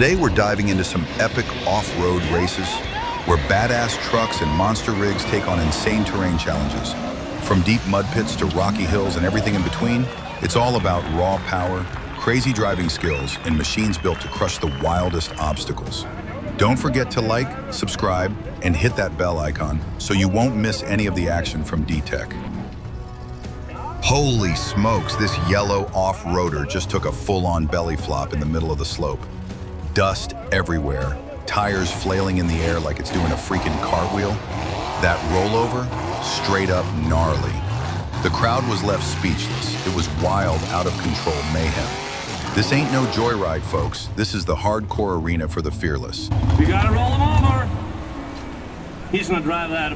Today we're diving into some epic off-road races where badass trucks and monster rigs take on insane terrain challenges. From deep mud pits to rocky hills and everything in between, it's all about raw power, crazy driving skills, and machines built to crush the wildest obstacles. Don't forget to like, subscribe, and hit that bell icon so you won't miss any of the action from D-Tech. Holy smokes, this yellow off-roader just took a full-on belly flop in the middle of the slope. Dust everywhere, tires flailing in the air like it's doing a freaking cartwheel. That rollover, straight up gnarly. The crowd was left speechless. It was wild, out of control mayhem. This ain't no joyride, folks. This is the hardcore arena for the fearless. We gotta roll him over. He's gonna drive that.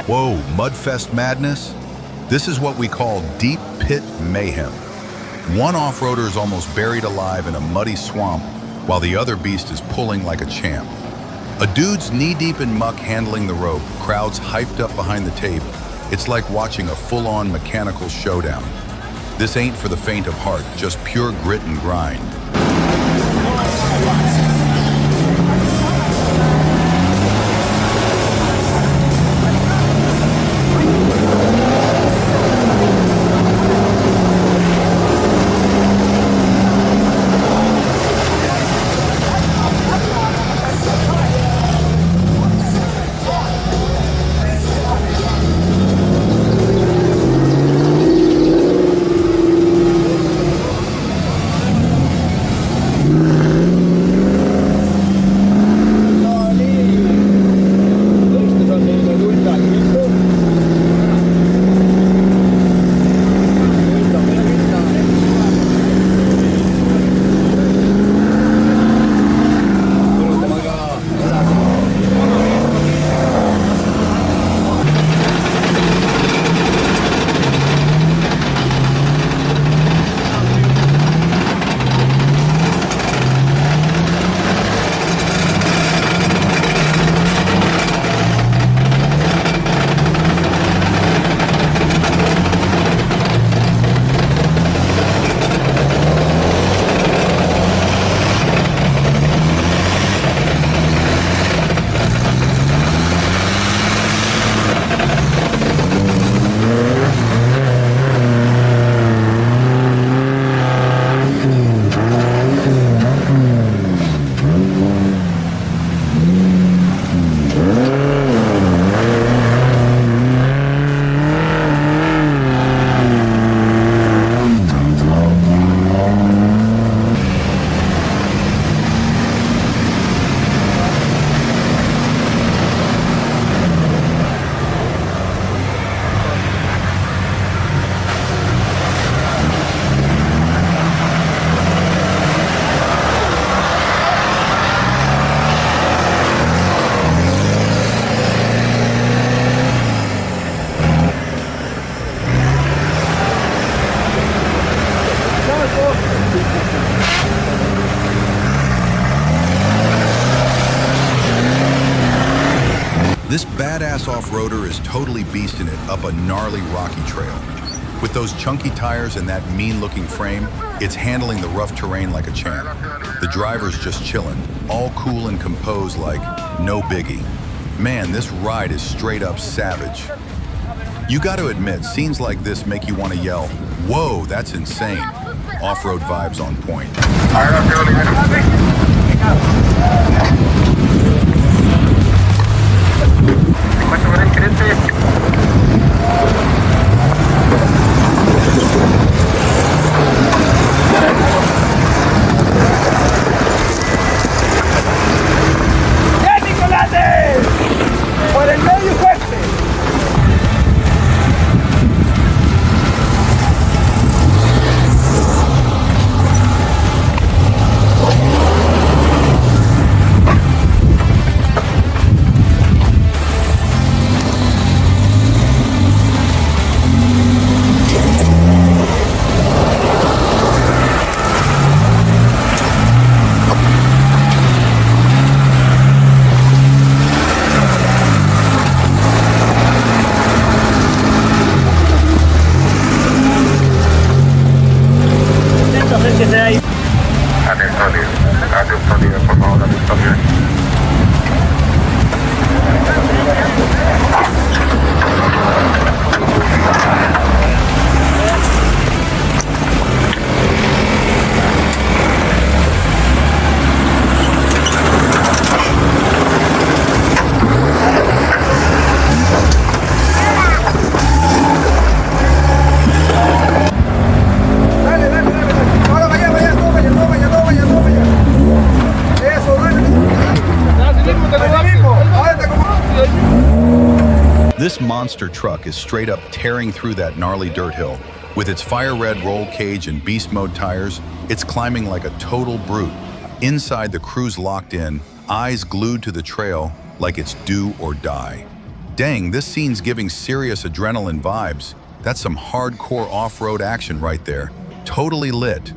Whoa, Mudfest madness? This is what we call deep pit mayhem. One off-roader is almost buried alive in a muddy swamp, while the other beast is pulling like a champ. A dude's knee-deep in muck handling the rope, crowds hyped up behind the tape. It's like watching a full-on mechanical showdown. This ain't for the faint of heart, just pure grit and grind. This badass off-roader is totally beasting it up a gnarly rocky trail. With those chunky tires and that mean-looking frame, it's handling the rough terrain like a champ. The driver's just chilling, all cool and composed like no biggie. Man, this ride is straight up savage. You gotta admit, scenes like this make you want to yell, "Whoa, that's insane." Off-road vibes on point. ¡Por el medio fuerte! This monster truck is straight up tearing through that gnarly dirt hill. With its fire-red roll cage and beast mode tires, it's climbing like a total brute. Inside, the crew's locked in, eyes glued to the trail like it's do or die. Dang, this scene's giving serious adrenaline vibes. That's some hardcore off-road action right there. Totally lit.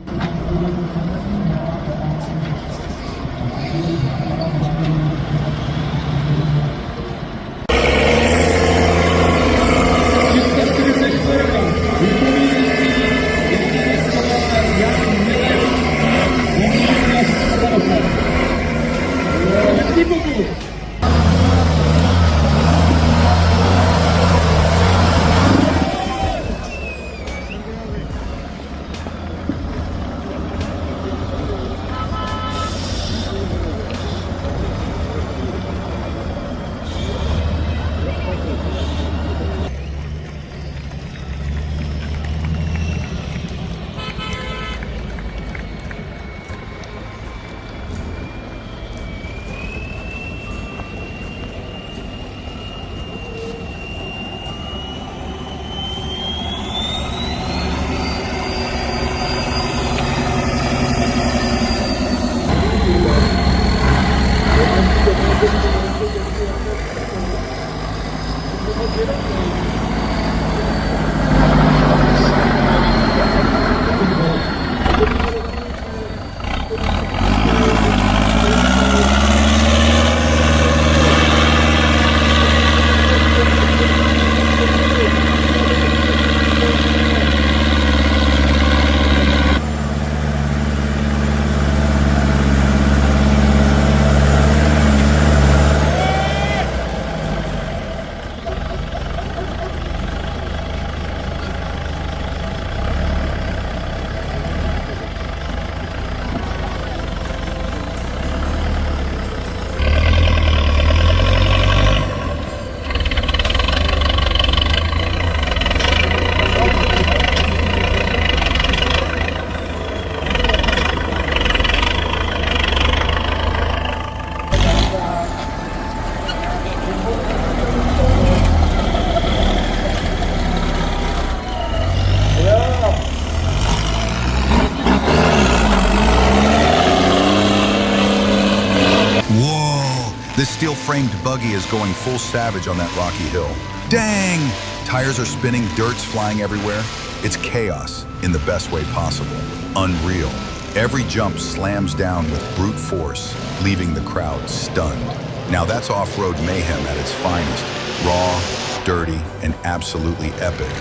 This steel-framed buggy is going full savage on that rocky hill. Dang! Tires are spinning, dirt's flying everywhere. It's chaos in the best way possible. Unreal. Every jump slams down with brute force, leaving the crowd stunned. Now that's off-road mayhem at its finest. Raw, dirty, and absolutely epic.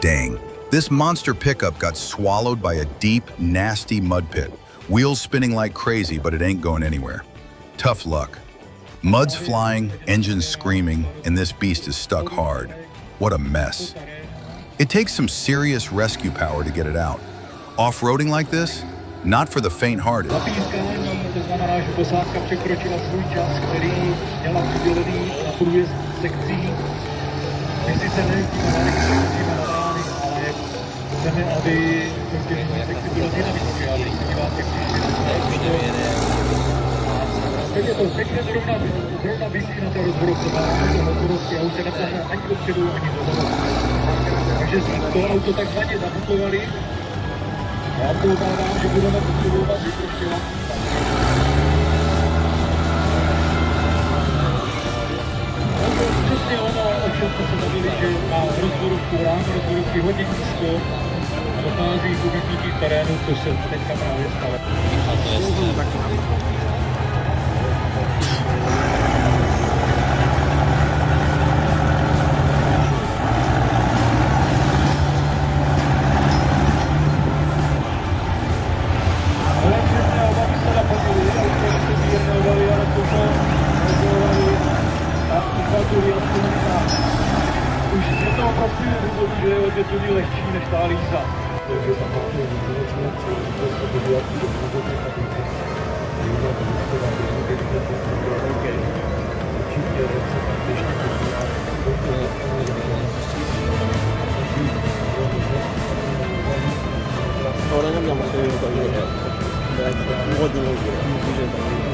Dang, this monster pickup got swallowed by a deep, nasty mud pit. Wheels spinning like crazy, but it ain't going anywhere. Tough luck. Mud's flying, engines screaming, and this beast is stuck hard. What a mess. It takes some serious rescue power to get it out. Off-roading like this? Not for the faint-hearted. Takže jsme to auto takzvaně zabukovali. Já předpokládám, že budeme potřebovat vyproštěvat. Přesně ono, o čem jsme se bavili, že má rozborovku, ráno rozborovky hodně nízko a dochází k ubytnutí terénu, což se teďka právě stalo. A to je Už je to opravdu důvod, že je odvětový lehčí než ta Líza. Takže tam máte výdělečnou příležitost se podívat do původní kabinky. Líza to vystavá běžně, určitě se tam ještě podívat. tohle neměl moc jiného to vidět. Původní lidi, že tam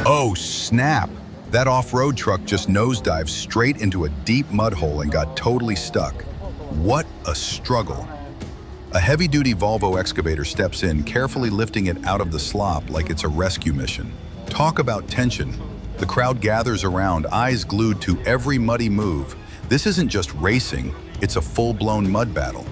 Oh, snap! That off-road truck just nosedived straight into a deep mud hole and got totally stuck. What a struggle. A heavy-duty Volvo excavator steps in, carefully lifting it out of the slop like it's a rescue mission. Talk about tension. The crowd gathers around, eyes glued to every muddy move. This isn't just racing, it's a full-blown mud battle.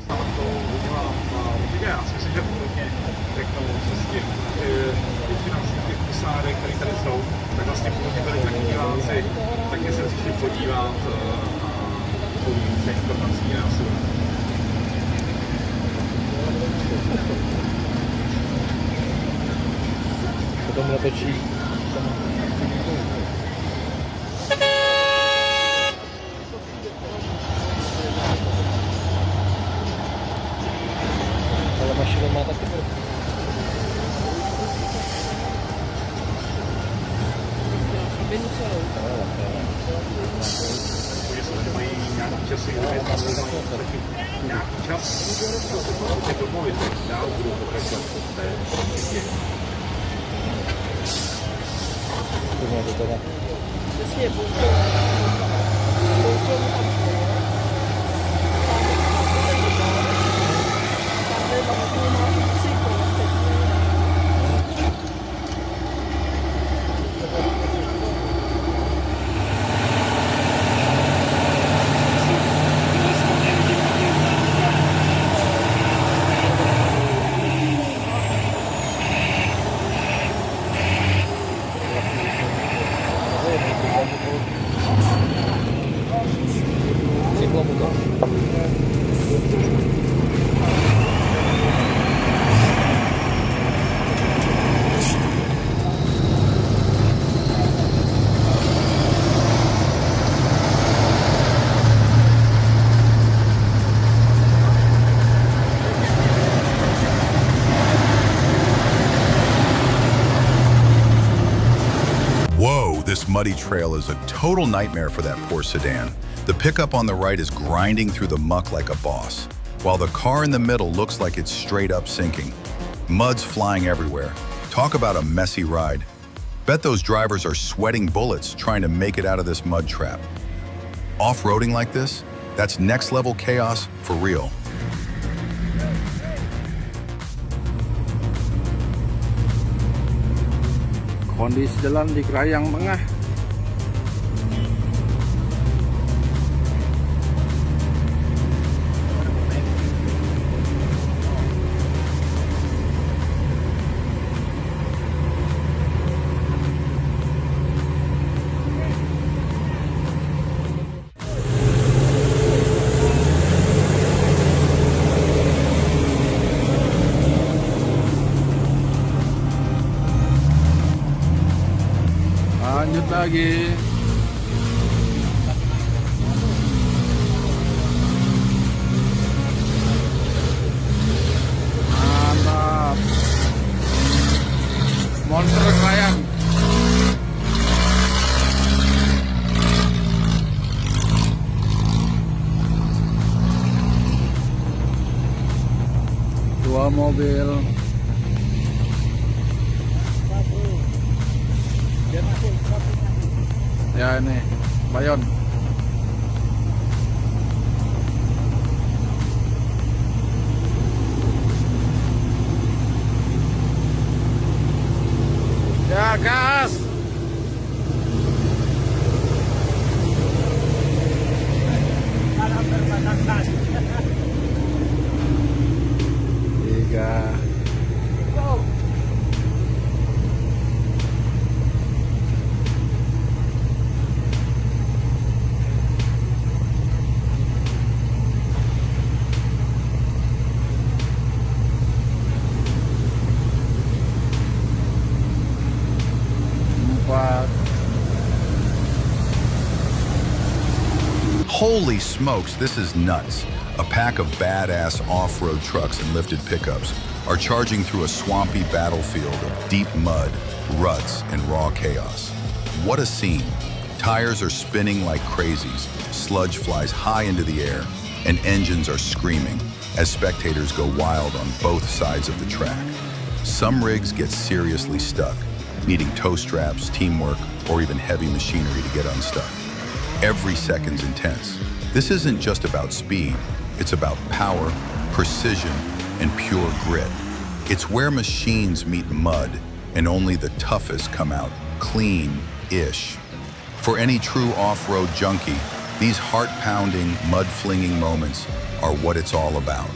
Potom natočí. Ale mašina má taky prvky. This muddy trail is a total nightmare for that poor sedan. The pickup on the right is grinding through the muck like a boss, while the car in the middle looks like it's straight up sinking. Mud's flying everywhere. Talk about a messy ride. Bet those drivers are sweating bullets trying to make it out of this mud trap. Off-roading like this, that's next level chaos for real. Kondisi jalan di Krayang Tengah. Lanjut lagi. Mantap. Monster Krayang. Dua mobil. Ya ini Bayon. Ya gas. Tiga. Holy smokes, this is nuts. A pack of badass off-road trucks and lifted pickups are charging through a swampy battlefield of deep mud, ruts, and raw chaos. What a scene. Tires are spinning like crazies, sludge flies high into the air, and engines are screaming as spectators go wild on both sides of the track. Some rigs get seriously stuck, needing tow straps, teamwork, or even heavy machinery to get unstuck. Every second's intense. This isn't just about speed, it's about power, precision, and pure grit. It's where machines meet mud, and only the toughest come out clean-ish. For any true off-road junkie, these heart-pounding, mud-flinging moments are what it's all about.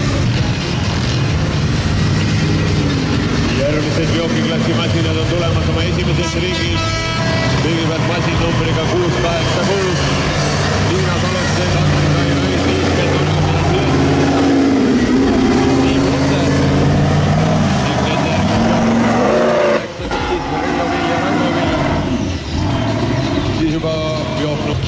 Järgmised jookiklassi masinad on tulemas oma esimeses ringis. Kõigepealt masin numbriga 686. Liina Talusted, Andrika ja Õis Liiskel tulemas Nii Punde. Ning nende Rellovill ja Rangovill. Siis juba jooknud.